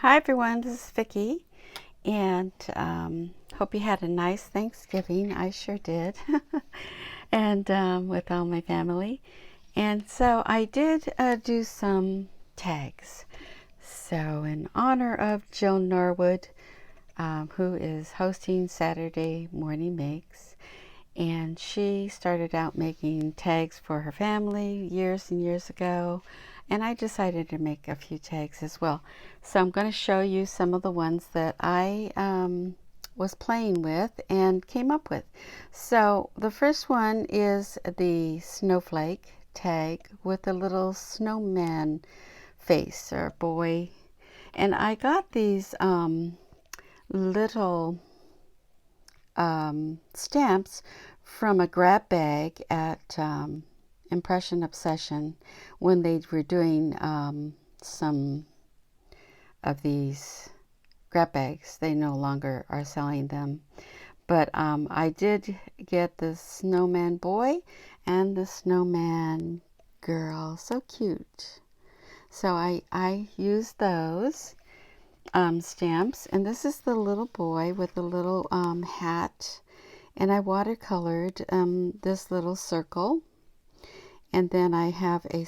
Hi everyone, this is Vicki, and hope you had a nice Thanksgiving. I sure did, and with all my family. And so I did do some tags. So in honor of Jill Norwood, who is hosting Saturday Morning Makes, and she started out making tags for her family years and years ago, and I decided to make a few tags as well. So I'm going to show you some of the ones that I was playing with and came up with. So the first one is the snowflake tag with a little snowman face or boy, and I got these little stamps from a grab bag at Impression Obsession when they were doing some of these grab bags. They no longer are selling them. But I did get the snowman boy and the snowman girl. So cute. So I used those stamps, and this is the little boy with the little hat, and I watercolored this little circle, and then I have a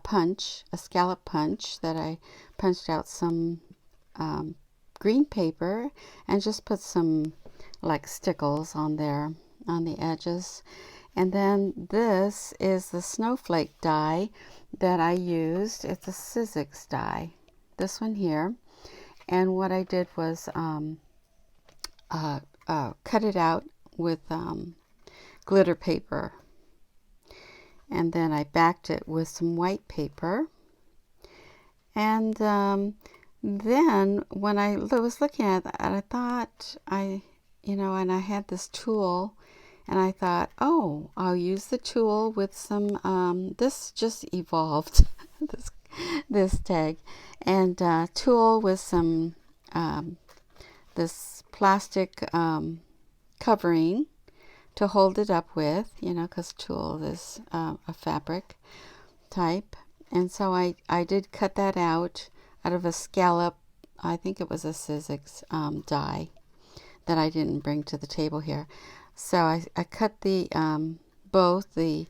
punch, a scallop punch that I punched out some green paper and just put some like stickles on there on the edges. And then this is the snowflake die that I used. It's a Sizzix die, this one here. And what I did was cut it out with glitter paper, and then I backed it with some white paper. And then when I was looking at that, I thought and I had this tool, and I thought, oh, I'll use the tool with some this just evolved this tag, and tool with some this plastic covering to hold it up with, because tulle is a fabric type. And so I did cut that out of a scallop. I think it was a Sizzix die that I didn't bring to the table here. So I cut the both the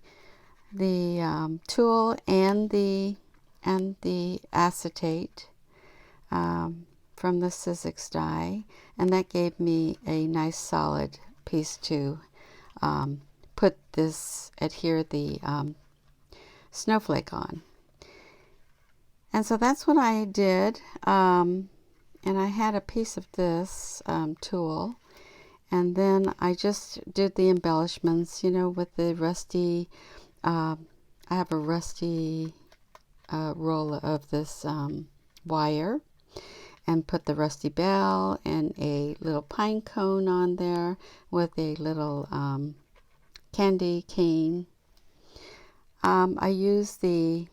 tulle and the acetate from the Sizzix die, and that gave me a nice solid piece to adhere the snowflake on. And so that's what I did, and I had a piece of this tulle, and then I just did the embellishments, with the rusty, I have a rusty roll of this wire, and put the rusty bell and a little pine cone on there with a little candy cane. I used the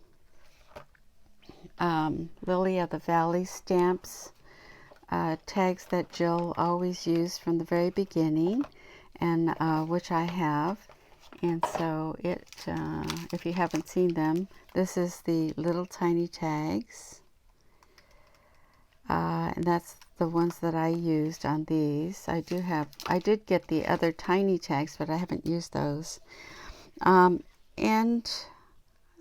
Lily of the Valley stamps, tags that Jill always used from the very beginning, and which I have. And so if you haven't seen them, this is the little tiny tags. And that's the ones that I used on these. I did get the other tiny tags, but I haven't used those. And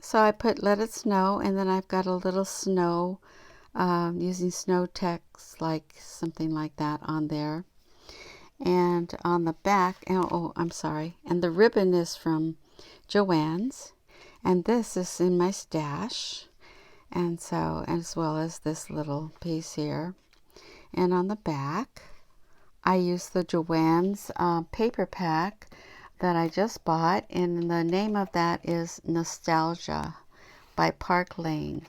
so I put Let It Snow, and then I've got a little snow, using snow text, like something like that on there. And on the back, I'm sorry, and the ribbon is from Joann's, and this is in my stash. And so, as well as this little piece here. And on the back, I used the Joann's paper pack that I just bought, and the name of that is Nostalgia by Park Lane.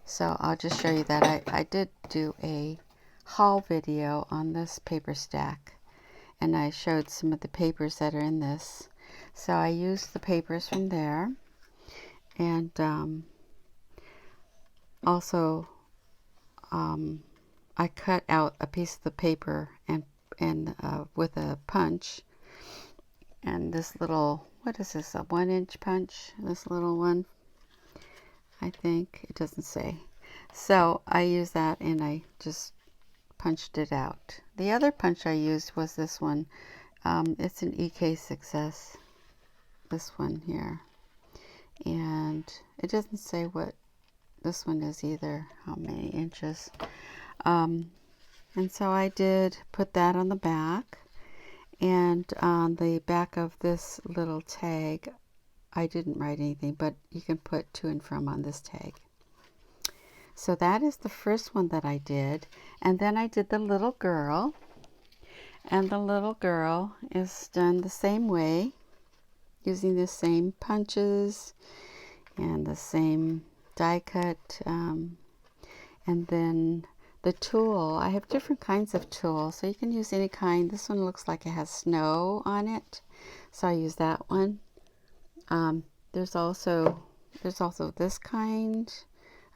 So I'll just show you that. I did do a haul video on this paper stack, and I showed some of the papers that are in this. So I used the papers from there, and also, I cut out a piece of the paper and with a punch, and this little, what is this, a 1-inch punch? This little one, I think, it doesn't say. So I used that and I just punched it out. The other punch I used was this one. It's an EK Success, this one here. And it doesn't say what this one is either, how many inches. And so I did put that on the back. And on the back of this little tag, I didn't write anything, but you can put to and from on this tag. So that is the first one that I did. And then I did the little girl. And the little girl is done the same way, using the same punches and the same die cut. And then the tool, I have different kinds of tools, so you can use any kind. This one looks like it has snow on it, so I use that one. There's also this kind,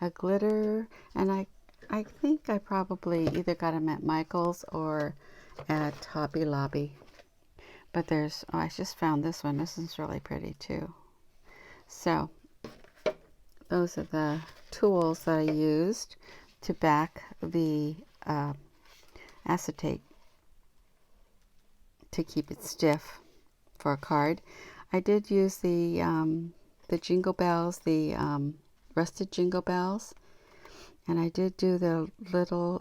a glitter, and I think I probably either got them at Michael's or at Hobby Lobby. But there's, I just found this one. This is really pretty too. So those are the tools that I used to back the acetate to keep it stiff for a card. I did use the jingle bells, the rusted jingle bells, and I did do the little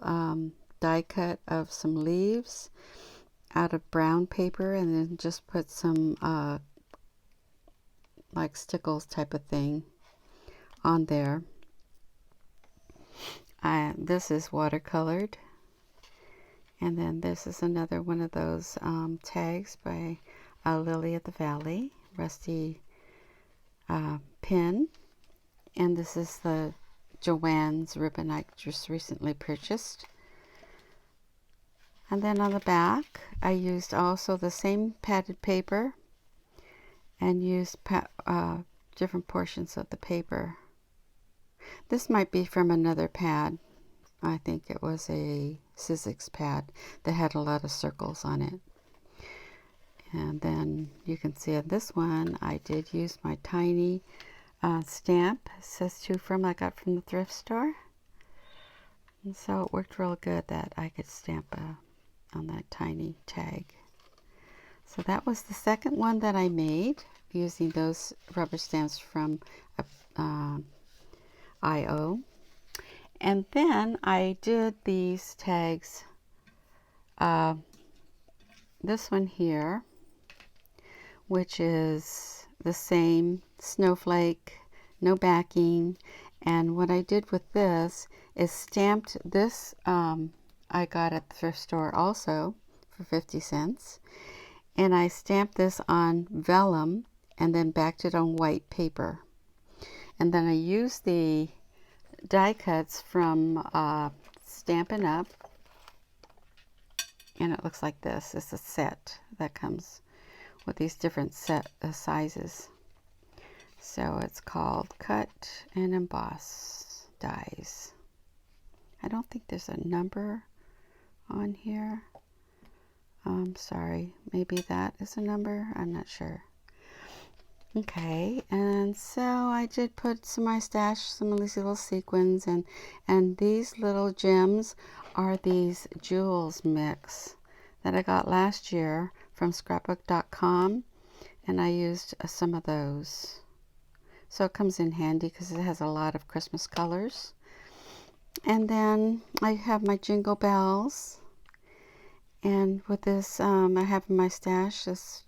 die cut of some leaves out of brown paper, and then just put some like stickles type of thing on there. This is watercolored, and then this is another one of those tags by Lily at the Valley, rusty pin, and this is the Joann's ribbon I just recently purchased. And then on the back I used also the same padded paper and used different portions of the paper. This might be from another pad. I think it was a Sizzix pad that had a lot of circles on it. And then you can see on this one I did use my tiny stamp. It says to from, I got from the thrift store. And so it worked real good that I could stamp on that tiny tag. So that was the second one that I made using those rubber stamps from IO. And then I did these tags, this one here, which is the same snowflake, no backing. And what I did with this is stamped this, I got at the thrift store also for 50 cents. And I stamped this on vellum and then backed it on white paper. And then I used the die cuts from Stampin' Up, and it looks like this. It's a set that comes with these different sizes. So it's called Cut and Emboss dies. I don't think there's a number on here. I'm sorry, maybe that is a number, I'm not sure. Okay, and so I did put some of my stash, some of these little sequins, and these little gems are these jewels mix that I got last year from scrapbook.com, and I used some of those. So it comes in handy because it has a lot of Christmas colors. And then I have my jingle bells, and with this I have in my stash this,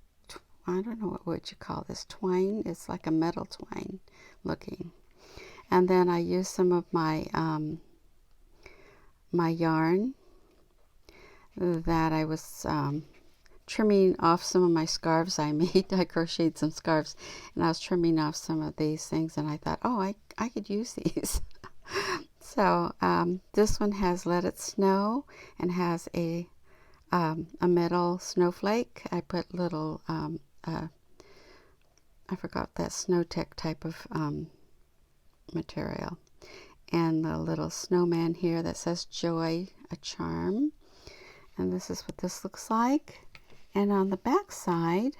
I don't know what would you call this, twine. It's like a metal twine looking. And then I use some of my my yarn that I was trimming off some of my scarves I made. I crocheted some scarves, and I was trimming off some of these things, and I thought, oh, I could use these. So this one has Let It Snow and has a metal snowflake. I put little I forgot that snow tech type of material, and the little snowman here that says joy, a charm. And this is what this looks like. And on the back side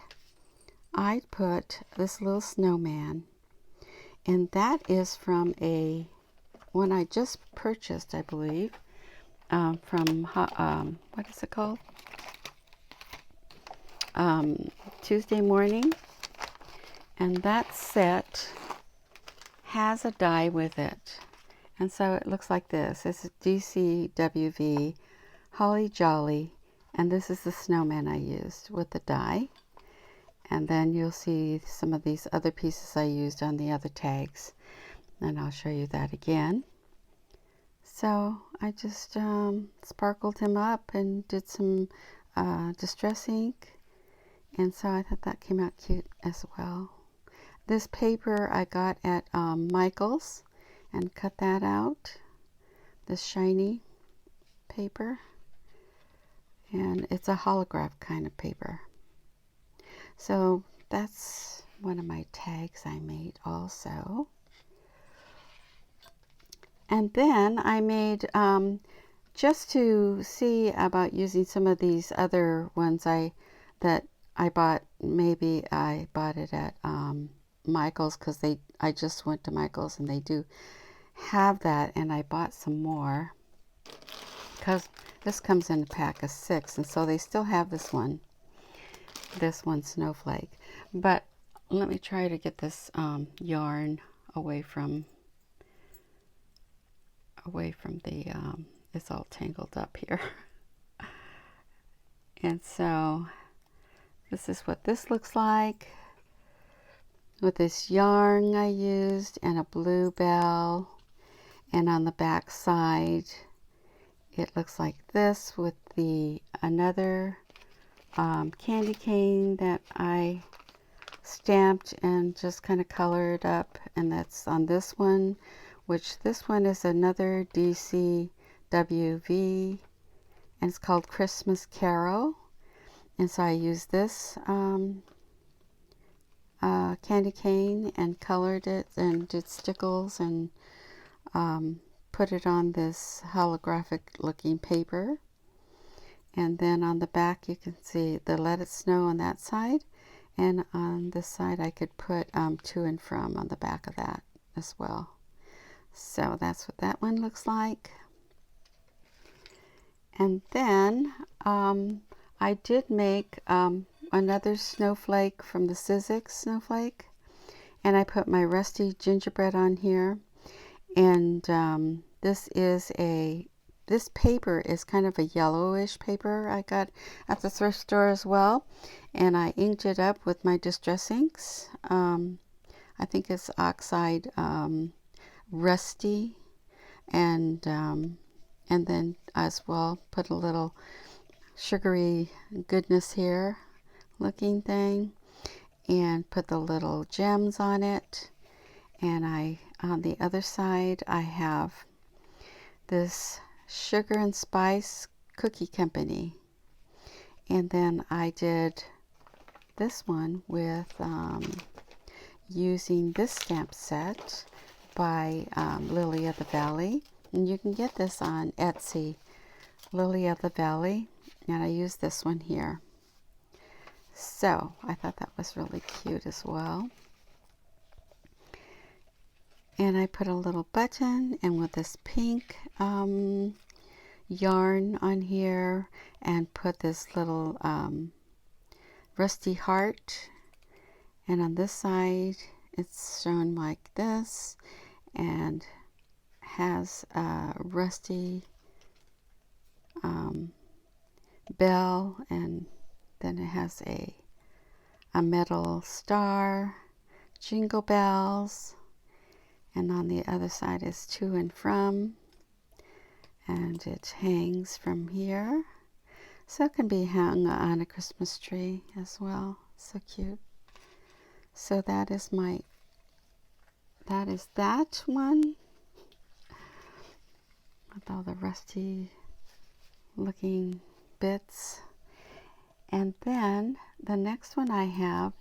I put this little snowman, and that is from a one I just purchased, I believe, from, what is it called? Tuesday Morning. And that set has a die with it. And so it looks like this. It's a DCWV Holly Jolly. And this is the snowman I used with the die. And then you'll see some of these other pieces I used on the other tags. And I'll show you that again. So I just sparkled him up and did some distress ink. And so I thought that came out cute as well. This paper I got at Michael's and cut that out. This shiny paper. And it's a holograph kind of paper. So that's one of my tags I made also. And then I made, just to see about using some of these other ones that I bought. Maybe I bought it at Michael's, because I just went to Michael's and they do have that, and I bought some more because this comes in a pack of 6, and so they still have this one snowflake. But let me try to get this yarn away from the it's all tangled up here. And so this is what this looks like with this yarn I used and a bluebell. And on the back side it looks like this with another candy cane that I stamped and just kind of colored up, and that's on this one, which this one is another DCWV, and it's called Christmas Carol. And so I used this candy cane and colored it and did stickles and put it on this holographic looking paper. And then on the back you can see the Let It Snow on that side, and on this side I could put to and from on the back of that as well. So that's what that one looks like. And then I did make another snowflake from the Sizzix snowflake, and I put my rusty gingerbread on here. And this paper is kind of a yellowish paper I got at the thrift store as well, and I inked it up with my distress inks. I think it's Oxide Rusty, and then as well put a little sugary goodness here looking thing, and put the little gems on it. And on the other side I have this Sugar and Spice Cookie Company, and then I did this one with using this stamp set by Lily of the Valley, and you can get this on Etsy, Lily of the Valley, and I used this one here. So I thought that was really cute as well. And I put a little button, and with this pink yarn on here, and put this little rusty heart, and on this side it's shown like this, and has a rusty bell, and then it has a metal star, jingle bells. And on the other side is to and from, and it hangs from here, so it can be hung on a Christmas tree as well. So cute. So that is that one with all the rusty looking bits. And then the next one I have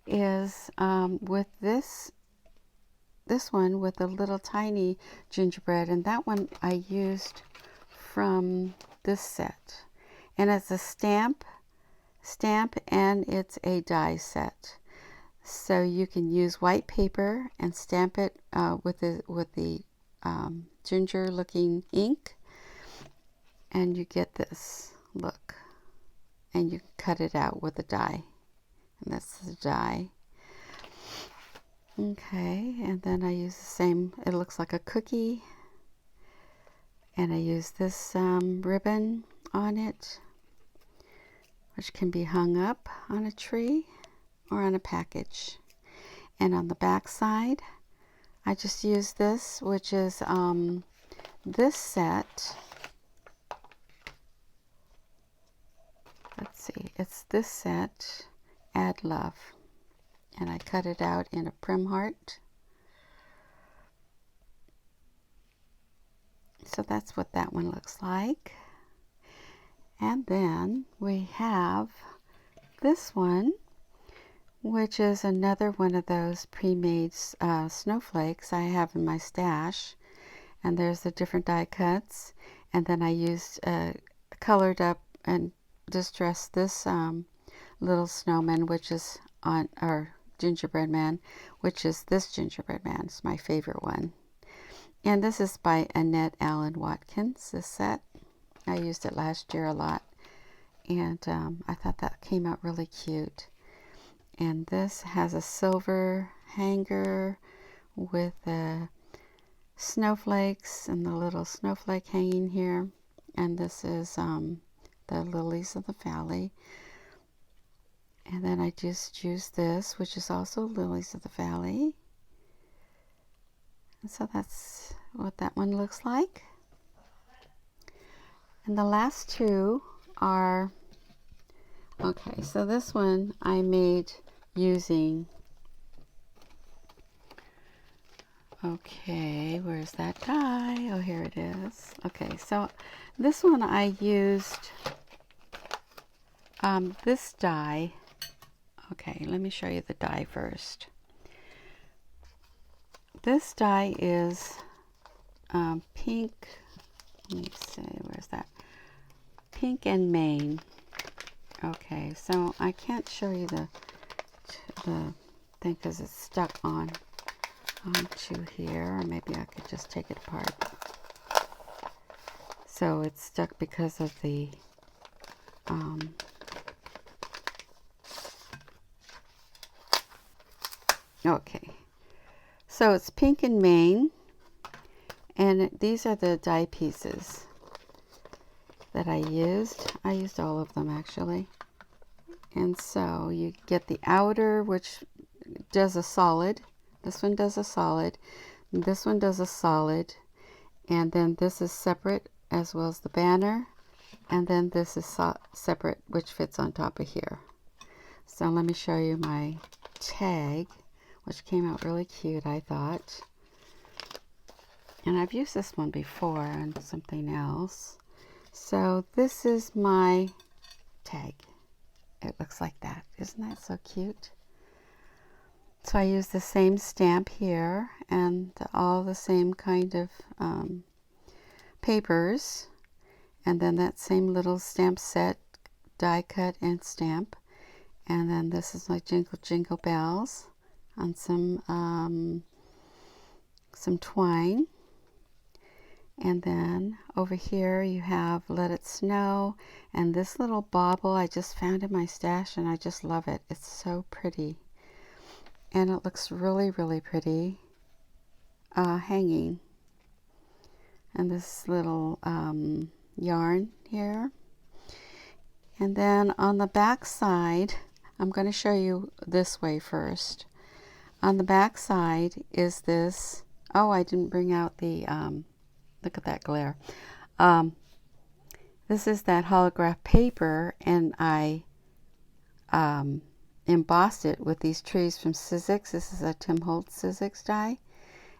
is with this one with a little tiny gingerbread, and that one I used from this set, and it's a stamp and it's a die set, so you can use white paper and stamp it with the ginger looking ink, and you get this look, and you cut it out with a die, and that's the die. Okay, and then I use the same, it looks like a cookie, and I use this ribbon on it, which can be hung up on a tree or on a package. And on the back side, I just use this, which is this set. Let's see, it's this set, Add Love. And I cut it out in a prim heart. So that's what that one looks like. And then we have this one, which is another one of those pre-made snowflakes I have in my stash. And there's the different die cuts. And then I used colored up and distressed this little snowman, which is on, or gingerbread man, which is this gingerbread man. It's my favorite one. And this is by Annette Allen Watkins, this set. I used it last year a lot, and I thought that came out really cute. And this has a silver hanger with the snowflakes and the little snowflake hanging here. And this is the lilies of the valley. And then I just use this, which is also lilies of the valley. And so that's what that one looks like. And the last two are, okay, so this one I made using, okay, where's that die? Oh, here it is. Okay, so this one I used this die. Okay, let me show you the die first. This die is pink, let me see, where's that? Pink and Maine. Okay, so I can't show you the thing because it's stuck onto here, or maybe I could just take it apart. So it's stuck because of the okay, so it's pink and Maine, and these are the die pieces that I used. I used all of them actually. And so you get the outer, which does a solid. This one does a solid. This one does a solid. And then this is separate, as well as the banner. And then this is separate, which fits on top of here. So let me show you my tag, which came out really cute, I thought. And I've used this one before on something else. So this is my tag. It looks like that. Isn't that so cute? So I use the same stamp here and all the same kind of papers. And then that same little stamp set, die cut and stamp. And then this is my Jingle Jingle Bells on some twine. And then over here you have Let It Snow, and this little bauble I just found in my stash, and I just love it. It's so pretty, and it looks really, really pretty hanging. And this little yarn here. And then on the back side, I'm going to show you this way first. On the back side is this, oh, I didn't bring out the look at that glare. This is that holograph paper, and I embossed it with these trees from Sizzix. This is a Tim Holtz Sizzix die,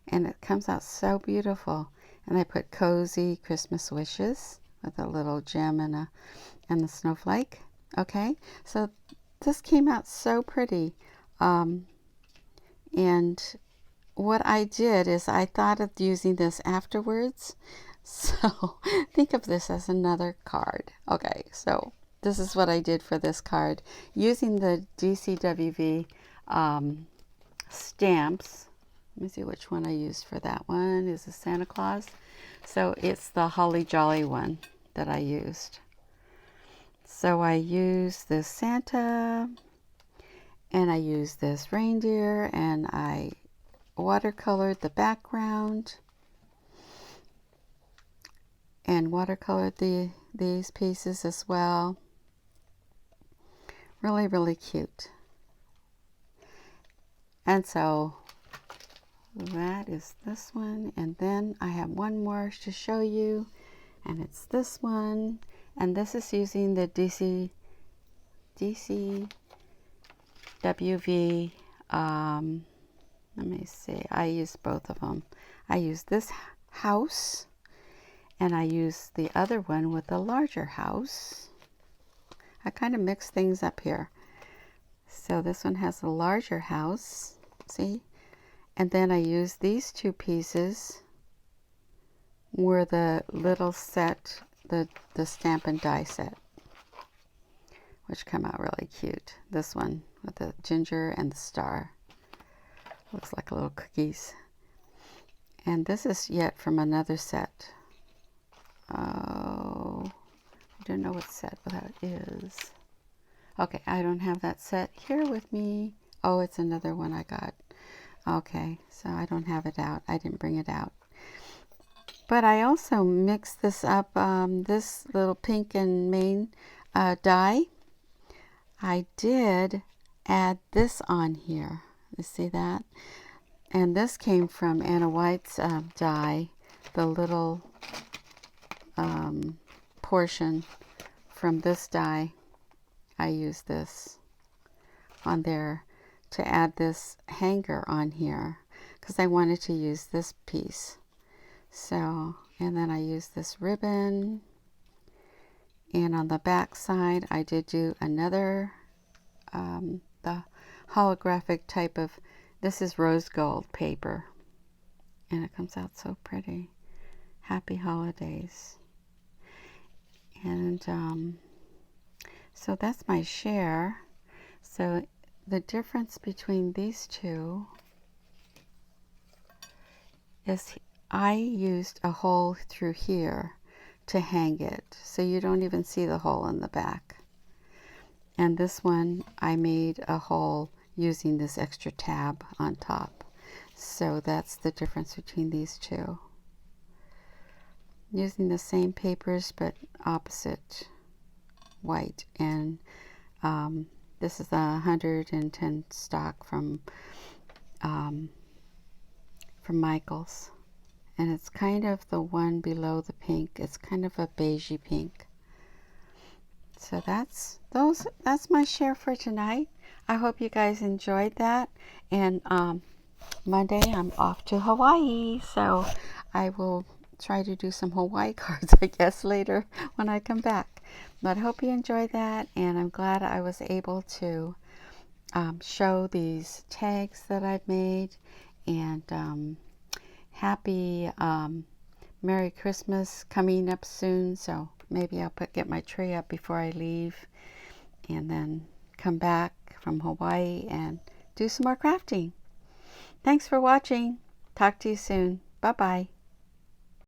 and it comes out so beautiful. And I put cozy Christmas wishes with a little gem and the snowflake. Okay, so this came out so pretty. And what I did is I thought of using this afterwards. So think of this as another card. Okay, so this is what I did for this card. Using the DCWV stamps, Let me see which one I used for that one. Is a Santa Claus. So it's the Holly Jolly one that I used. So I used this Santa, and I used this reindeer, and I watercolored the background and watercolored these pieces as well. Really, really cute. And so that is this one, and then I have one more to show you, and it's this one, and this is using the DCWV. Let me see, I used both of them. I used this house, and I used the other one with the larger house. I kind of mixed things up here. So this one has a larger house, see? And then I used these two pieces were the little set, the stamp and die set, which come out really cute. This one with the ginger and the star. Looks like little cookies. And this is yet from another set. Oh, I don't know what set that is. Okay, I don't have that set here with me. Oh, it's another one I got. Okay, so I don't have it out. I didn't bring it out. But I also mixed this up, this little pink and main dye. I did add this on here. You see that? And this came from Anna White's dye, the little portion from this dye. I used this on there to add this hanger on here because I wanted to use this piece. So, and then I used this ribbon, and on the back side I did do another the holographic type of, this is rose gold paper, and it comes out so pretty. Happy holidays. And so that's my share. So the difference between these two is I used a hole through here to hang it, so you don't even see the hole in the back. And this one I made a hole using this extra tab on top. So that's the difference between these two. Using the same papers but opposite white. And this is a 110 stock from Michael's, and it's kind of the one below the pink. It's kind of a beigey pink. So that's my share for tonight. I hope you guys enjoyed that. And Monday I'm off to Hawaii, so I will try to do some Hawaii cards, I guess, later when I come back. But I hope you enjoyed that, and I'm glad I was able to show these tags that I've made. And happy Merry Christmas coming up soon, so maybe I'll get my tree up before I leave, and then come back from Hawaii and do some more crafting. Thanks for watching. Talk to you soon. Bye-bye.